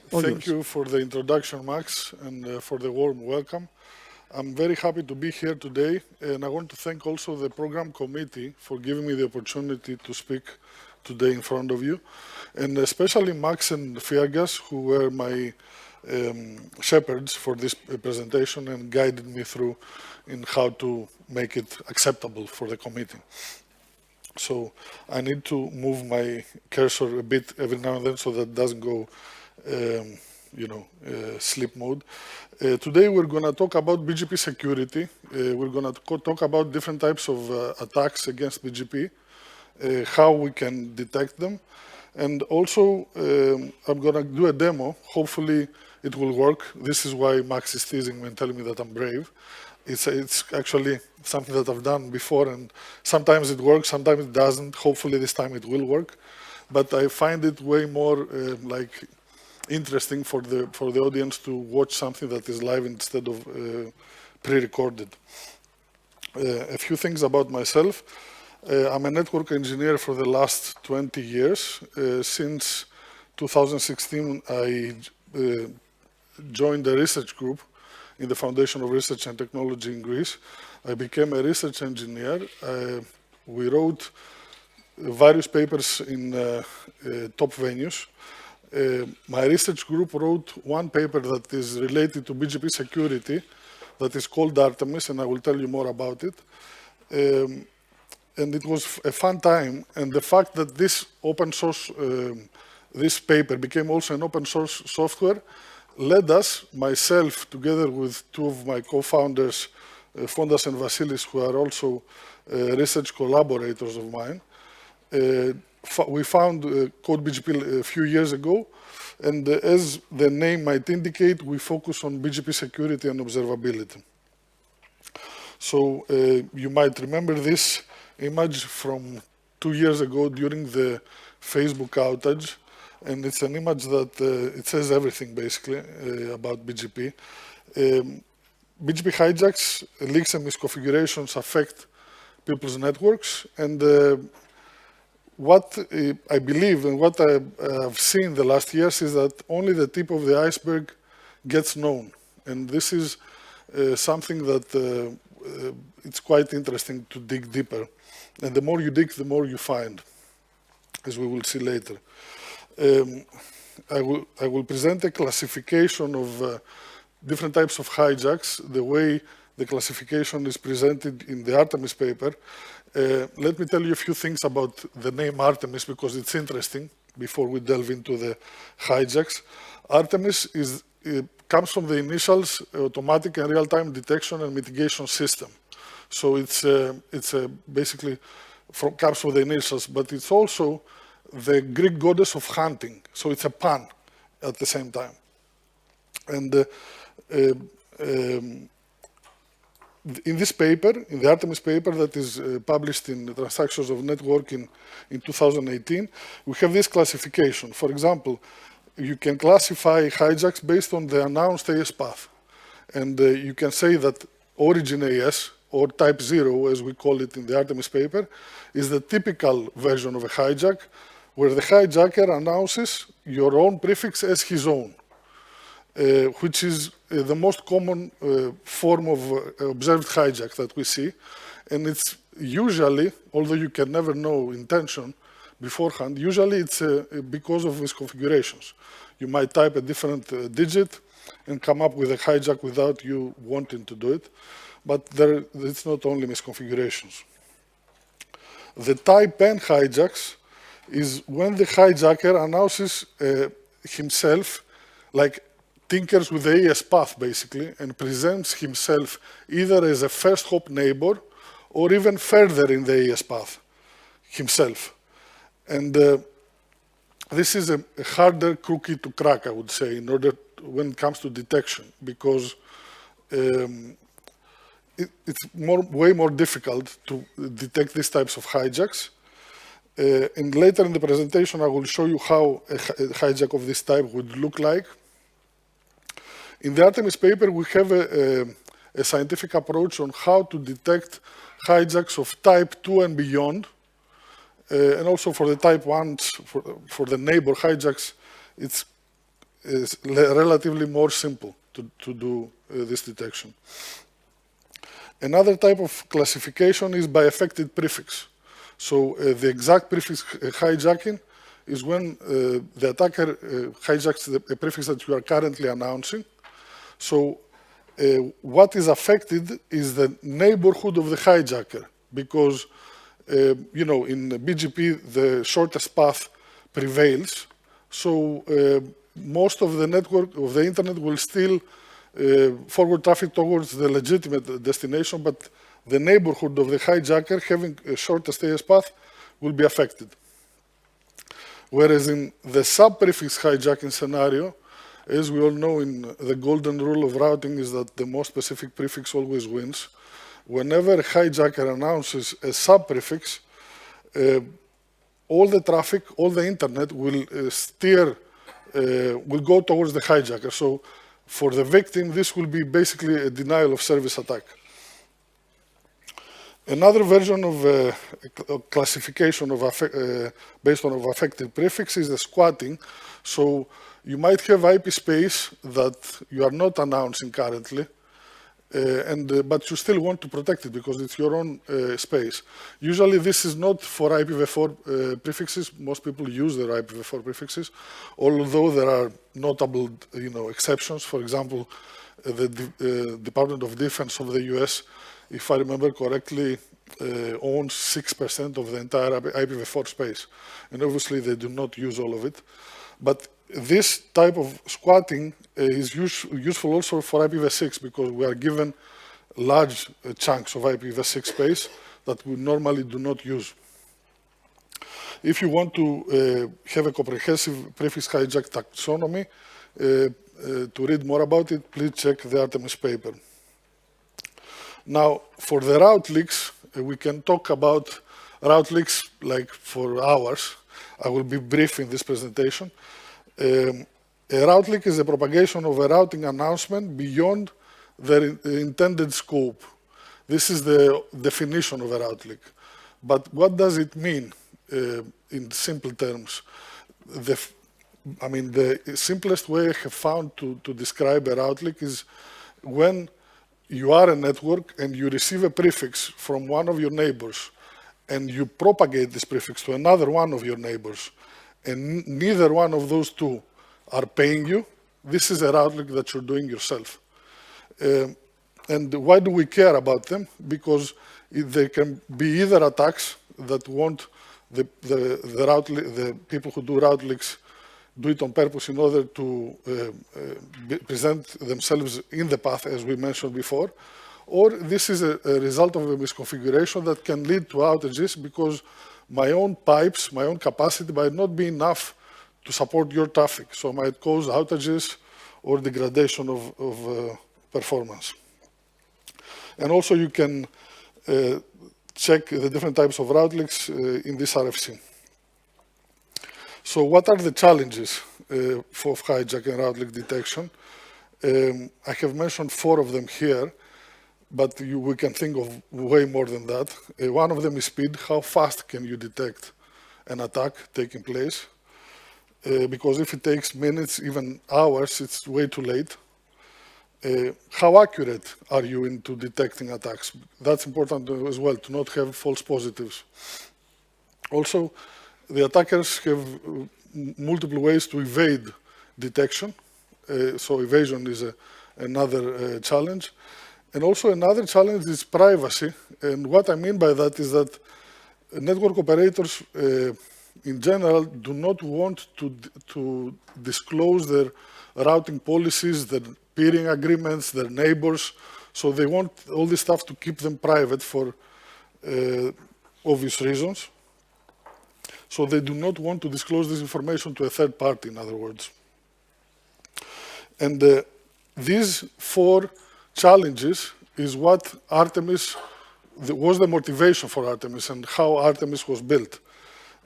Thank you for the introduction, Max, and for the warm welcome. I'm very happy to be here today, and I want to thank also the program committee for giving me the opportunity to speak today in front of you, and especially Max and Fiagas, who were my shepherds for this presentation and guided me through in how to make it acceptable for the committee. So I need to move my cursor a bit every now and then so that it doesn't go sleep mode. Today we're going to talk about BGP security. We're going to talk about different types of attacks against BGP, how we can detect them, and also I'm going to do a demo. Hopefully it will work. This is why Max is teasing me and telling me that I'm brave. It's actually something that I've done before, and sometimes it works, sometimes it doesn't. Hopefully this time it will work. But I find it way more interesting for the audience to watch something that is live instead of pre-recorded. A few things about myself. I'm a network engineer for the last 20 years. Since 2016, I joined a research group in the Foundation of Research and Technology in Greece. I became a research engineer. We wrote various papers in top venues. My research group wrote one paper that is related to BGP security that is called Artemis, and I will tell you more about it. And it was a fun time, and the fact that this open source, this paper became also an open source software led us, myself, together with two of my co-founders, Fondas and Vasilis, who are also research collaborators of mine. We found Code BGP a few years ago, and as the name might indicate, we focus on BGP security and observability. So you might remember this image from 2 years ago during the Facebook outage. And it's an image that it says everything, basically, about BGP. BGP hijacks, leaks and misconfigurations affect people's networks. And what I believe and what I've seen the last years is that only the tip of the iceberg gets known. And this is something that it's quite interesting to dig deeper. And the more you dig, the more you find, as we will see later. I will present a classification of different types of hijacks, the way the classification is presented in the Artemis paper. Let me tell you a few things about the name Artemis because it's interesting before we delve into the hijacks. Artemis comes from the initials automatic and real-time detection and mitigation system. So it's basically comes from the initials, but it's also the Greek goddess of hunting. So it's a pun at the same time. And in this paper, in the Artemis paper that is published in the Transactions of Networking in 2018, we have this classification. For example, you can classify hijacks based on the announced AS path. And you can say that origin AS, or type 0, as we call it in the Artemis paper, is the typical version of a hijack, where the hijacker announces your own prefix as his own, which is the most common form of observed hijack that we see. And it's usually, although you can never know intention beforehand, usually it's because of misconfigurations. You might type a different digit and come up with a hijack without you wanting to do it. But it's not only misconfigurations. The type N hijacks is when the hijacker announces himself, like tinkers with the AS path, basically, and presents himself either as a first hop neighbor or even further in the AS path himself. And this is a harder cookie to crack, I would say, in order when it comes to detection, because it's way more difficult to detect these types of hijacks. And later in the presentation, I will show you how a hijack of this type would look like. In the Artemis paper, we have a scientific approach on how to detect hijacks of type 2 and beyond. And also for the type 1s, for the neighbor hijacks, it's is relatively more simple to do this detection. Another type of classification is by affected prefix. So the exact prefix hijacking is when the attacker hijacks the prefix that you are currently announcing. So what is affected is the neighborhood of the hijacker, because you know, in BGP the shortest path prevails. So most of the network of the internet will still forward traffic towards the legitimate destination, but the neighborhood of the hijacker having a shortest AS path will be affected. Whereas in the sub-prefix hijacking scenario, as we all know, in the golden rule of routing is that the most specific prefix always wins. Whenever a hijacker announces a sub-prefix, all the traffic, all the internet will will go towards the hijacker. So for the victim, this will be basically a denial of service attack. Another version of classification of based on affected prefix is the squatting. So you might have IP space that you are not announcing currently, but you still want to protect it because it's your own space. Usually this is not for IPv4 prefixes. Most people use their IPv4 prefixes, although there are notable exceptions. For example, the Department of Defense of the US, if I remember correctly, owns 6% of the entire IPv4 space. And obviously they do not use all of it. But this type of squatting is useful also for IPv6 because we are given large chunks of IPv6 space that we normally do not use. If you want to have a comprehensive prefix hijack taxonomy, to read more about it, please check the Artemis paper. Now, for the route leaks, we can talk about route leaks like for hours. I will be brief in this presentation. A route leak is the propagation of a routing announcement beyond the intended scope. This is the definition of a route leak. But what does it mean in simple terms? The simplest way I have found to describe a route leak is when you are a network and you receive a prefix from one of your neighbors and you propagate this prefix to another one of your neighbors and neither one of those two are paying you, this is a route leak that you're doing yourself. And why do we care about them? Because they can be either attacks that want the people who do route leaks do it on purpose in order to present themselves in the path, as we mentioned before, or this is a result of a misconfiguration that can lead to outages because my own pipes, my own capacity might not be enough to support your traffic, so it might cause outages or degradation of performance. And also you can check the different types of route leaks in this RFC. So what are the challenges for hijack and route leak detection? I have mentioned 4 of them here, but we can think of way more than that. One of them is speed. How fast can you detect an attack taking place? Because if it takes minutes, even hours, it's way too late. How accurate are you into detecting attacks? That's important as well, to not have false positives. Also, the attackers have multiple ways to evade detection. So evasion is another challenge. And also another challenge is privacy. And what I mean by that is that network operators in general do not want to disclose their routing policies, their peering agreements, their neighbors. So they want all this stuff to keep them private for obvious reasons. So they do not want to disclose this information to a third party, in other words. And these 4 challenges is what Artemis, was the motivation for Artemis and how Artemis was built.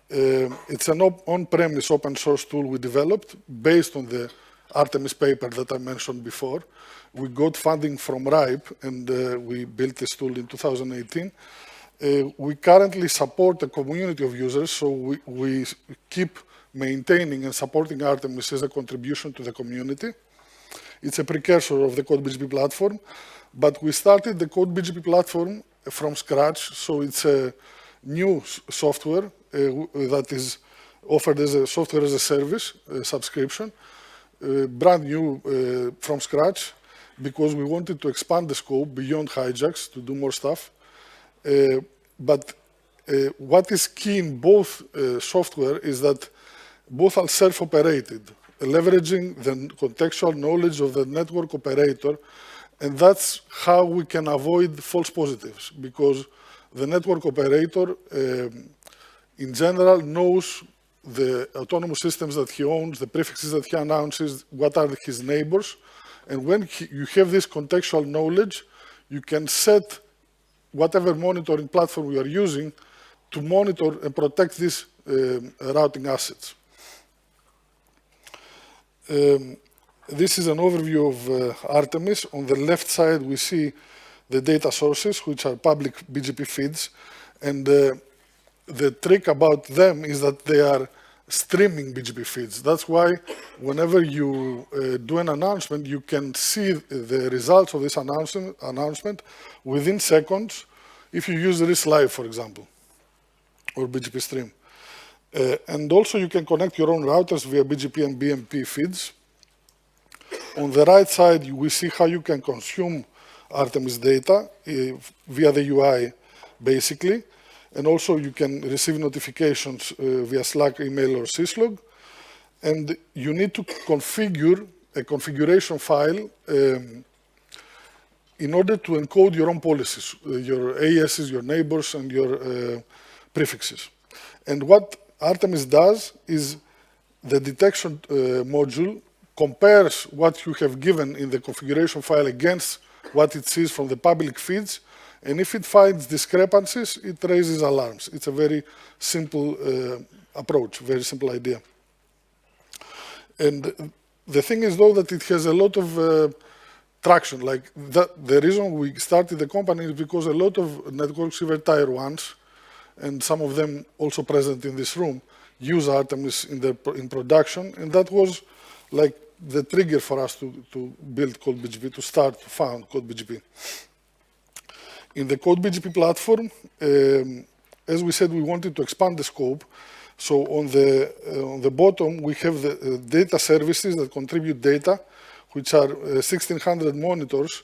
It's an on-premise open source tool we developed based on the Artemis paper that I mentioned before. We got funding from RIPE and we built this tool in 2018. We currently support a community of users, so we keep maintaining and supporting Artemis as a contribution to the community. It's a precursor of the Code BGP platform, but we started the Code BGP platform from scratch, so it's a new software that is offered as a software as a service subscription, brand new from scratch, because we wanted to expand the scope beyond hijacks to do more stuff. But what is key in both software is that both are self-operated, leveraging the contextual knowledge of the network operator, and that's how we can avoid false positives, because the network operator, in general, knows the autonomous systems that he owns, the prefixes that he announces, what are his neighbors, and when you have this contextual knowledge, you can set whatever monitoring platform you are using to monitor and protect these routing assets. This is an overview of Artemis. On the left side, we see the data sources, which are public BGP feeds. And the trick about them is that they are streaming BGP feeds. That's why whenever you do an announcement, you can see the results of this announcement within seconds if you use RIS Live, for example, or BGP Stream. And also you can connect your own routers via BGP and BMP feeds. On the right side, we see how you can consume Artemis data via the UI, basically. And also you can receive notifications via Slack, email, or syslog. And you need to configure a configuration file in order to encode your own policies, your ASs, your neighbors, and your prefixes. And what Artemis does is the detection module compares what you have given in the configuration file against what it sees from the public feeds, and if it finds discrepancies, it raises alarms. It's a very simple approach, very simple idea. And the thing is, though, that it has a lot of traction. Like the reason we started the company is because a lot of networks, even tier 1s, and some of them also present in this room, use Artemis in production, and that was like the trigger for us to build Code BGP, to start to found Code BGP. In the Code BGP platform, as we said, we wanted to expand the scope. So on the bottom, we have the data services that contribute data, which are 1,600 monitors.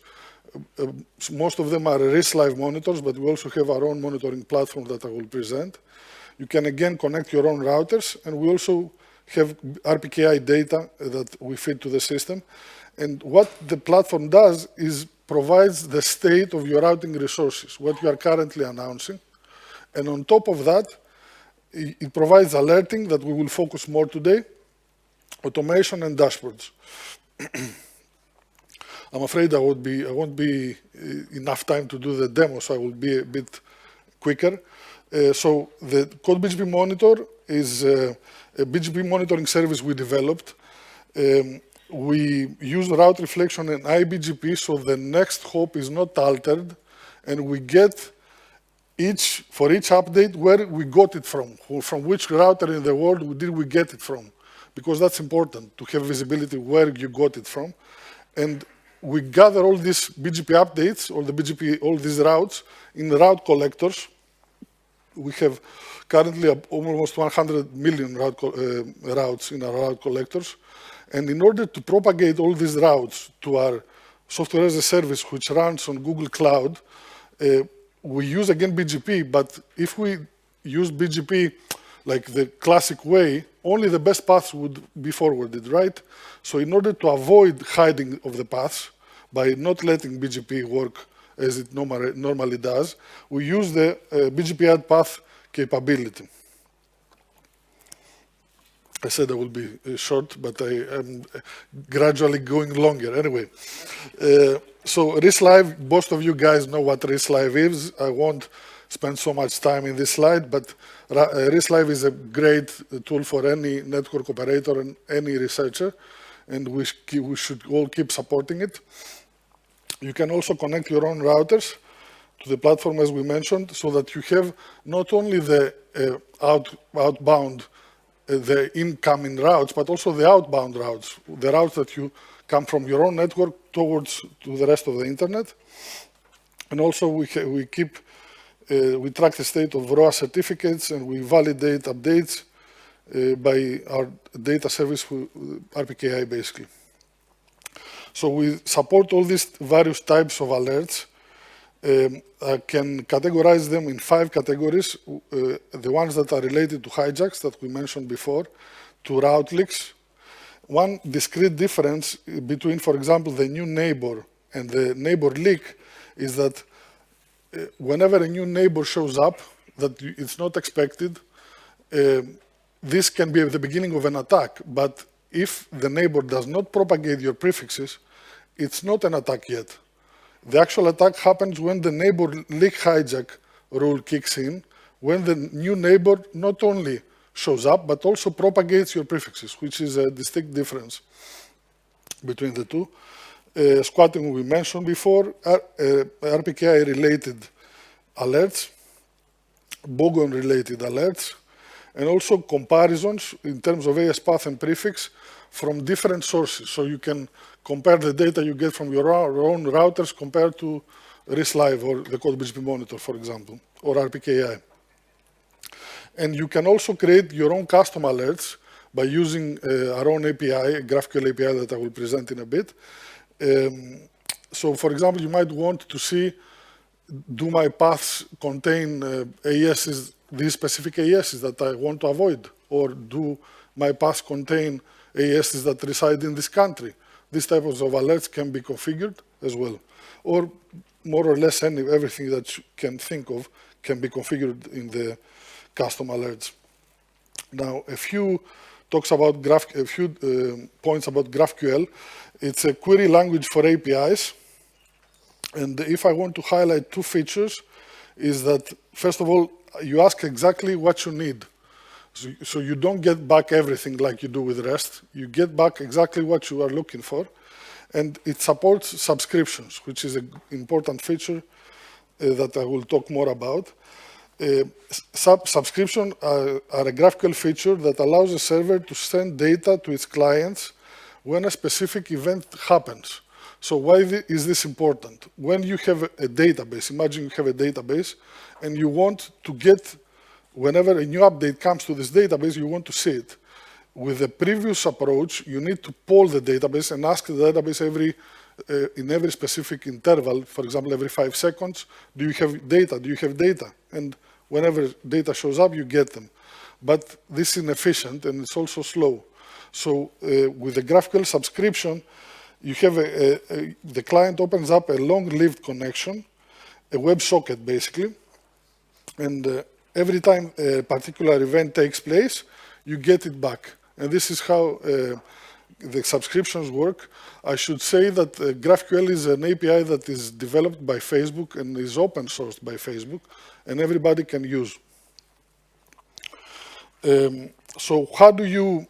Most of them are RIS Live monitors, but we also have our own monitoring platform that I will present. You can again connect your own routers, and we also have RPKI data that we feed to the system. And what the platform does is provides the state of your routing resources, what you are currently announcing. And on top of that, it provides alerting that we will focus more today, automation and dashboards. I'm afraid I won't be enough time to do the demo, so I will be a bit quicker. So the Code BGP Monitor is a BGP monitoring service we developed. We use route reflection and iBGP, so the next hop is not altered, and we get for each update where we got it from which router in the world did we get it from, because that's important to have visibility where you got it from. And we gather all these BGP updates, all these routes in the route collectors. We have currently almost 100 million routes in our route collectors. And in order to propagate all these routes to our software as a service, which runs on Google Cloud, we use again BGP, but if we use BGP like the classic way, only the best paths would be forwarded, right? So in order to avoid hiding of the paths by not letting BGP work as it normally does, we use the BGP add path capability. I said I will be short, but I am gradually going longer. Anyway, so RIS Live, most of you guys know what RIS Live is. I won't spend so much time in this slide, but RIS Live is a great tool for any network operator and any researcher, and we should all keep supporting it. You can also connect your own routers to the platform, as we mentioned, so that you have not only the outbound the incoming routes, but also the outbound routes, the routes that you come from your own network towards to the rest of the internet. And also we track the state of ROA certificates, and we validate updates by our data service, RPKI basically. So we support all these various types of alerts. I can categorize them in 5 categories. The ones that are related to hijacks that we mentioned before, to route leaks. One discrete difference between, for example, the new neighbor and the neighbor leak is that whenever a new neighbor shows up that it's not expected, this can be the beginning of an attack. But if the neighbor does not propagate your prefixes, it's not an attack yet. The actual attack happens when the neighbor leak hijack rule kicks in, when the new neighbor not only shows up, but also propagates your prefixes, which is a distinct difference between the two. Squatting we mentioned before, RPKI-related alerts, Bogon-related alerts, and also comparisons in terms of AS path and prefix from different sources. So you can compare the data you get from your own routers compared to RIS-Live or the Code BGP monitor, for example, or RPKI. And you can also create your own custom alerts by using our own API, GraphQL API that I will present in a bit. So for example, you might want to see, do my paths contain AESs, these specific AESs that I want to avoid? Or do my paths contain AESs that reside in this country? These types of alerts can be configured as well. Or more or less everything that you can think of can be configured in the custom alerts. Now, a few points about GraphQL. It's a query language for APIs. And if I want to highlight 2 features, is that, first of all, you ask exactly what you need. So you don't get back everything like you do with REST. You get back exactly what you are looking for. And it supports subscriptions, which is an important feature that I will talk more about. Subscriptions are a GraphQL feature that allows a server to send data to its clients when a specific event happens. So why is this important? When you have a database, imagine you have a database, and you want to get, whenever a new update comes to this database, you want to see it. With the previous approach, you need to poll the database and ask the database in every specific interval, for example, every 5 seconds, do you have data? Do you have data? And whenever data shows up, you get them. But this is inefficient, and it's also slow. So with the GraphQL subscription, you have the client opens up a long-lived connection, a WebSocket basically, and every time a particular event takes place, you get it back. And this is how the subscriptions work. I should say that GraphQL is an API that is developed by Facebook and is open sourced by Facebook, and everybody can use. So how do you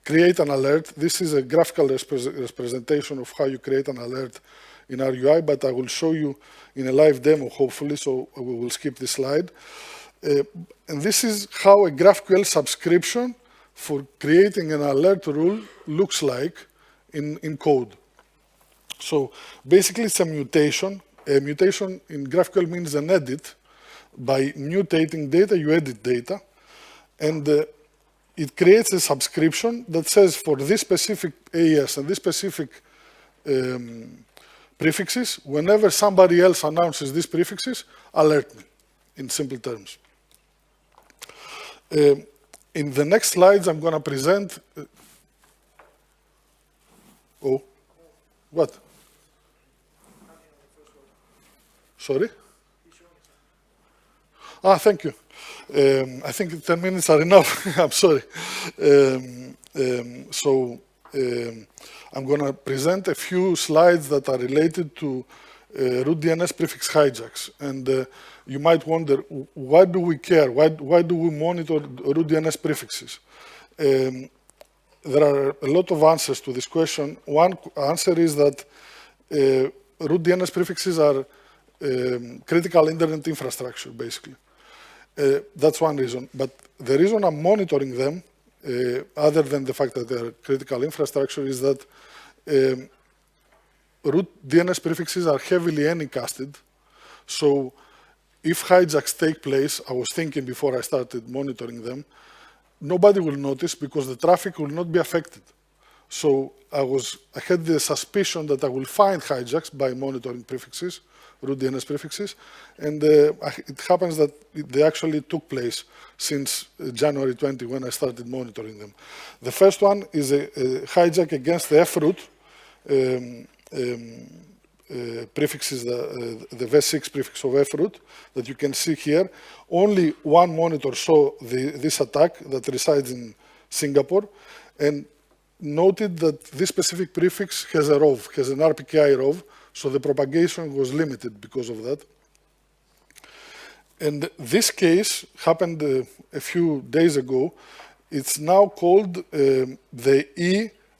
create an alert? This is a graphical representation of how you create an alert in our UI, but I will show you in a live demo, hopefully, so we will skip this slide. And this is how a GraphQL subscription for creating an alert rule looks like in code. So basically, it's a mutation. A mutation in GraphQL means an edit. By mutating data, you edit data. And it creates a subscription that says for this specific AES and this specific prefixes, whenever somebody else announces these prefixes, alert me, in simple terms. In the next slides, I'm going to present... oh, what? Sorry? Ah, thank you. I think 10 minutes are enough. I'm sorry. I'm going to present a few slides that are related to root DNS prefix hijacks. And you might wonder, why do we care? Why do we monitor root DNS prefixes? There are a lot of answers to this question. One answer is that root DNS prefixes are critical internet infrastructure, basically. That's one reason. But the reason I'm monitoring them other than the fact that they're critical infrastructure, is that root DNS prefixes are heavily anycasted. So if hijacks take place, I was thinking before I started monitoring them, nobody will notice because the traffic will not be affected. So I had the suspicion that I will find hijacks by monitoring prefixes, root DNS prefixes, and it happens that they actually took place since January 20 when I started monitoring them. The first one is a hijack against the froot prefixes, the v6 prefix of froot that you can see here. Only one monitor saw this attack that resides in Singapore and noted that this specific prefix has a rove, has an RPKI rove, so the propagation was limited because of that. And this case happened a few days ago. It's now called the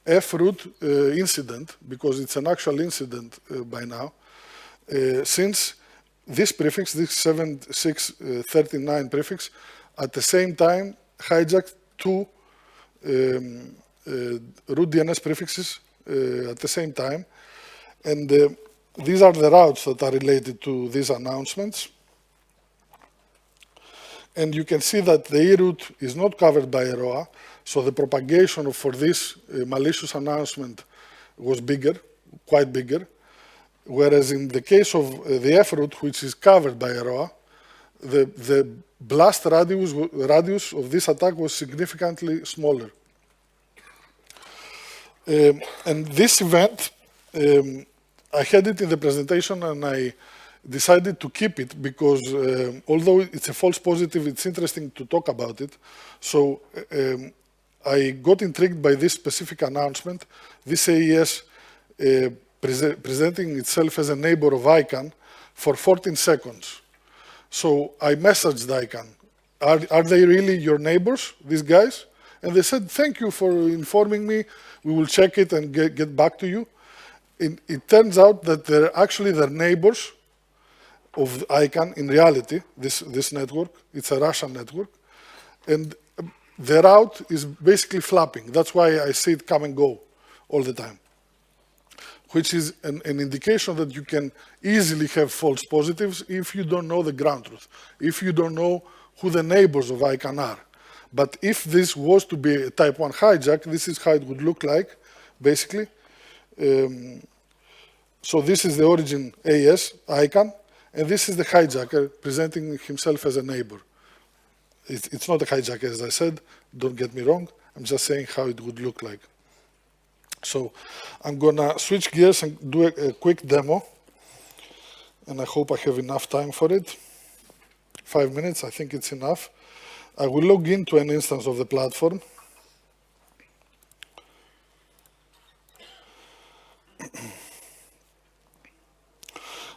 EF-root incident, because it's an actual incident by now, since this prefix, this 7639 prefix, at the same time hijacked two root DNS prefixes at the same time. And these are the routes that are related to these announcements. And you can see that the e-route is not covered by EROA, so the propagation for this malicious announcement was bigger, quite bigger, whereas in the case of the F-route, which is covered by EROA, the blast radius of this attack was significantly smaller. And this event, I had it in the presentation and I decided to keep it because although it's a false positive, it's interesting to talk about it. So I got intrigued by this specific announcement, this AES presenting itself as a neighbor of ICANN for 14 seconds. So I messaged ICANN, are they really your neighbors, these guys? And they said, thank you for informing me, we will check it and get back to you. It turns out that they're actually their neighbors of ICANN in reality, this network. It's a Russian network. And the route is basically flapping. That's why I see it come and go all the time, which is an indication that you can easily have false positives if you don't know the ground truth, if you don't know who the neighbors of ICANN are. But if this was to be a type 1 hijack, this is how it would look like, basically. So this is the origin AES, ICANN, and this is the hijacker presenting himself as a neighbor. It's not a hijacker, as I said, don't get me wrong. I'm just saying how it would look like. So I'm gonna switch gears and do a quick demo, and I hope I have enough time for it. 5 minutes, I think it's enough. I will log into an instance of the platform.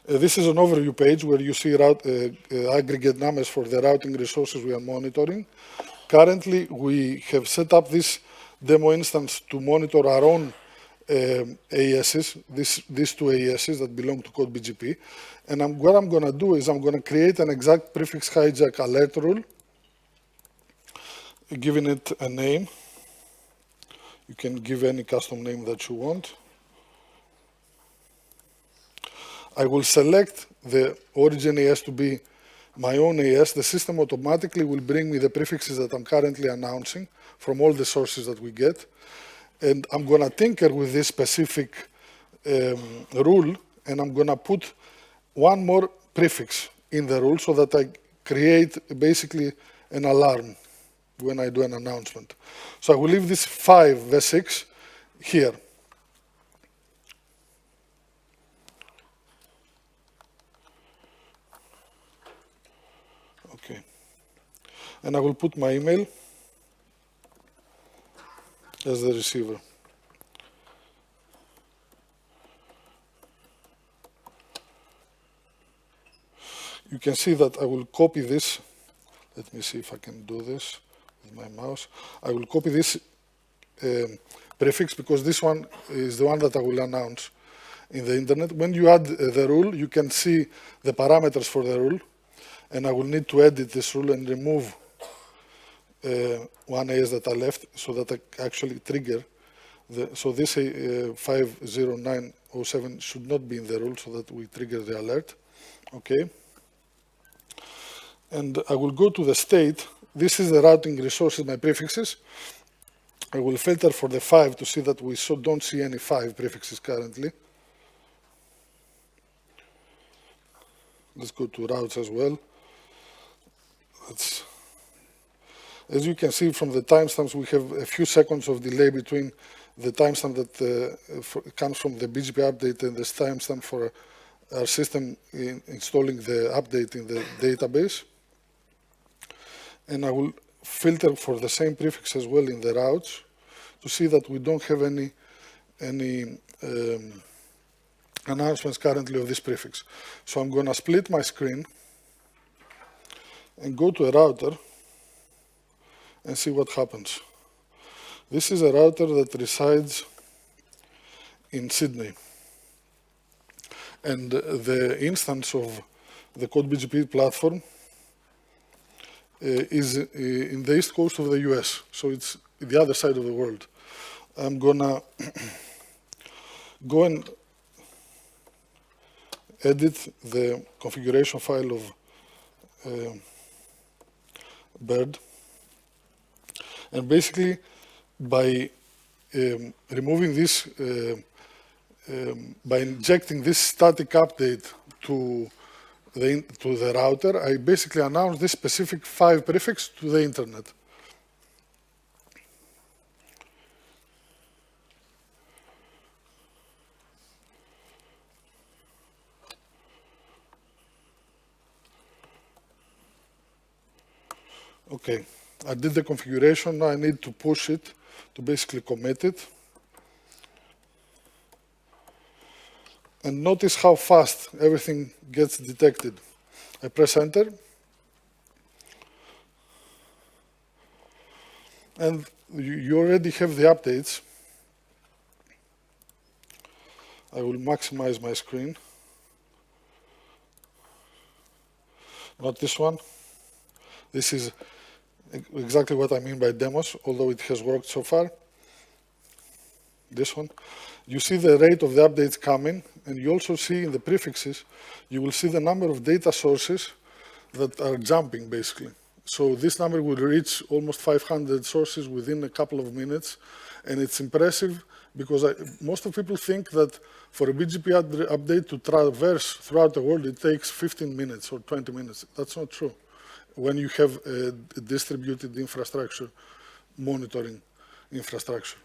This is an overview page where you see aggregate numbers for the routing resources we are monitoring. Currently, we have set up this demo instance to monitor our own AESs, these two AESs that belong to Code BGP. And what I'm going to do is I'm going to create an exact prefix hijack alert rule, giving it a name. You can give any custom name that you want. I will select the origin AES to be my own AES. The system automatically will bring me the prefixes that I'm currently announcing from all the sources that we get. And I'm going to tinker with this specific rule, and I'm going to put one more prefix in the rule so that I create basically an alarm when I do an announcement. So I will leave this 5 v6 here. Okay. And I will put my email as the receiver. You can see that I will copy this. Let me see if I can do this with my mouse. I will copy this prefix because this one is the one that I will announce in the internet. When you add the rule, you can see the parameters for the rule. And I will need to edit this rule and remove one AS that I left so that I actually trigger. So this 50907 should not be in the rule so that we trigger the alert. Okay. And I will go to the state. This is the routing resources, my prefixes. I will filter for the 5 to see that we don't see any 5 prefixes currently. Let's go to routes as well. As you can see from the timestamps, we have a few seconds of delay between the timestamp that comes from the BGP update and this timestamp for our system installing the update in the database. And I will filter for the same prefix as well in the routes to see that we don't have any announcements currently of this prefix. So I'm going to split my screen and go to a router and see what happens. This is a router that resides in Sydney. And the instance of the Code BGP platform is in the east coast of the US. So it's the other side of the world. I'm going to go and edit the configuration file of Bird. And basically, by removing this, by injecting this static update to the router, I basically announce this specific 5 prefix to the internet. Okay, I did the configuration. Now I need to push it to basically commit it. And notice how fast everything gets detected. I press enter. And you already have the updates. I will maximize my screen. Not this one. This is exactly what I mean by demos, although it has worked so far. This one. You see the rate of the updates coming, and you also see in the prefixes, you will see the number of data sources that are jumping, basically. So this number will reach almost 500 sources within a couple of minutes, and it's impressive because most of people think that for a BGP update to traverse throughout the world, it takes 15 minutes or 20 minutes. That's not true when you have a distributed infrastructure, monitoring infrastructure.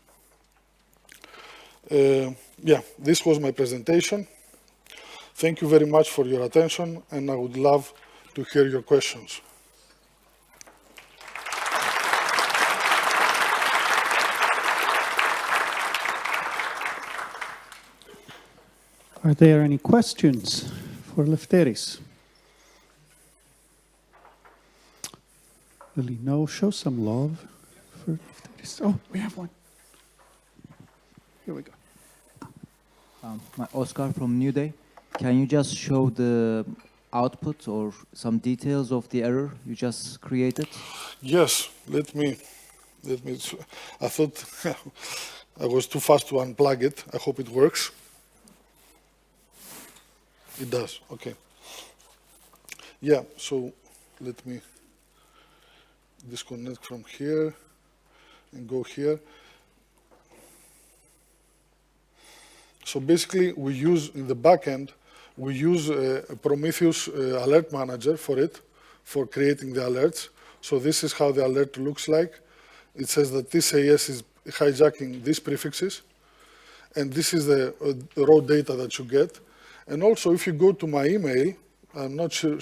Yeah, this was my presentation. Thank you very much for your attention, and I would love to hear your questions. Are there any questions for Lefteris? Lily, no, show some love for Lefteris. Oh, we have one. Here we go. Oscar from New Day. Can you just show the output or some details of the error you just created? Yes, let me. I thought I was too fast to unplug it. I hope it works. It does, okay. Yeah, so let me disconnect from here and go here. So basically, we use, in the backend, we use a Prometheus alert manager for it, for creating the alerts. So this is how the alert looks like. It says that this AS is hijacking these prefixes, and this is the raw data that you get. And also, if you go to my email, I'm not sure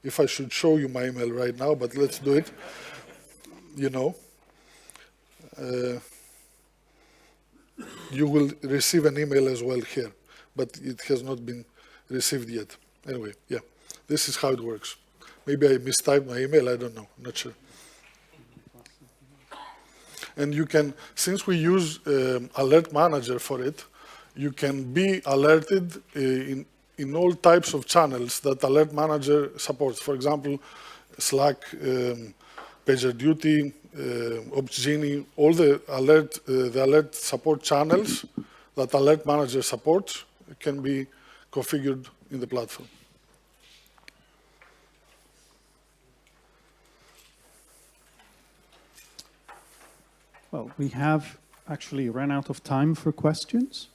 if I should show you my email right now, but let's do it. You know, you will receive an email as well here, but it has not been received yet. Anyway, yeah, this is how it works. Maybe I mistyped my email, I don't know, not sure. And you can, since we use Alert Manager for it, you can be alerted in all types of channels that Alert Manager supports. For example, Slack, PagerDuty, Opsgenie, all the alert support channels that Alert Manager supports can be configured in the platform. Well, we have actually run out of time for questions.